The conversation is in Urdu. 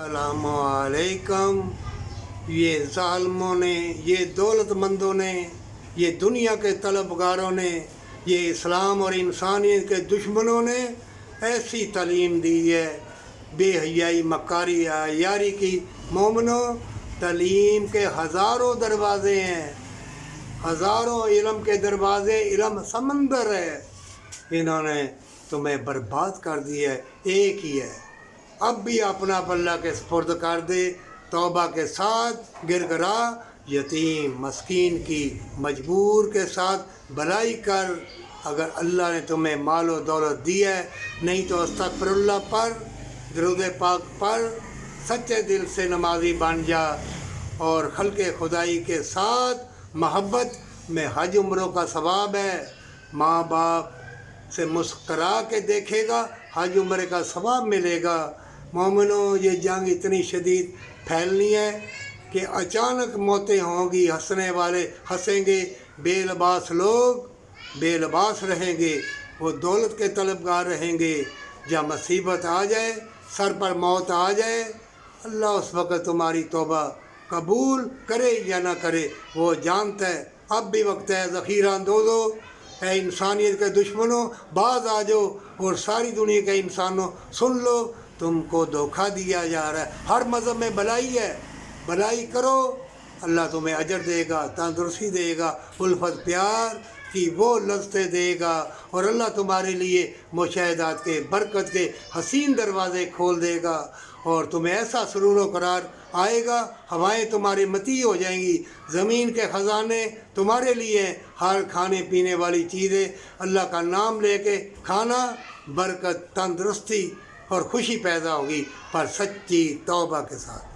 السلام علیکم۔ یہ ظالموں نے، یہ دولت مندوں نے، یہ دنیا کے طلبگاروں نے، یہ اسلام اور انسانیت کے دشمنوں نے ایسی تعلیم دی ہے، بے حیائی، مکاری، عیاری کی۔ مومنوں، تعلیم کے ہزاروں دروازے ہیں، ہزاروں علم کے دروازے، علم سمندر ہے۔ انہوں نے تمہیں برباد کر دیا ہے، ایک ہی ہے۔ اب بھی اپنا اللہ کے سپرد کر دے، توبہ کے ساتھ گر گرا، یتیم مسکین کی مجبور کے ساتھ بھلائی کر۔ اگر اللہ نے تمہیں مال و دولت دی ہے، نہیں تو استغفر اللہ پر، درود پاک پر، سچے دل سے نمازی بن جا، اور خلق خدائی کے ساتھ محبت میں حج عمروں کا ثواب ہے۔ ماں باپ سے مسکرا کے دیکھے گا، حج عمرے کا ثواب ملے گا۔ مومنوں، یہ جنگ اتنی شدید پھیلنی ہے کہ اچانک موتیں ہوں گی، ہنسنے والے ہنسیں گے، بے لباس لوگ بے لباس رہیں گے، وہ دولت کے طلبگار رہیں گے۔ جب مصیبت آ جائے، سر پر موت آ جائے، اللہ اس وقت تمہاری توبہ قبول کرے یا نہ کرے وہ جانتا ہے۔ اب بھی وقت ہے، ذخیرہ اندوزو، اے انسانیت کے دشمنوں، باز آ جاؤ، اور ساری دنیا کے انسانوں سن لو، تم کو دھوکہ دیا جا رہا ہے۔ ہر مذہب میں بھلائی ہے، بھلائی کرو، اللہ تمہیں اجر دے گا، تندرستی دے گا، الفت پیار کی وہ لذتیں دے گا، اور اللہ تمہارے لیے مشاہدات کے، برکت کے حسین دروازے کھول دے گا، اور تمہیں ایسا سرور و قرار آئے گا، ہوائیں تمہاری مطیع ہو جائیں گی، زمین کے خزانے تمہارے لیے، ہر کھانے پینے والی چیزیں اللہ کا نام لے کے کھانا، برکت، تندرستی اور خوشی پیدا ہوگی، پر سچی توبہ کے ساتھ۔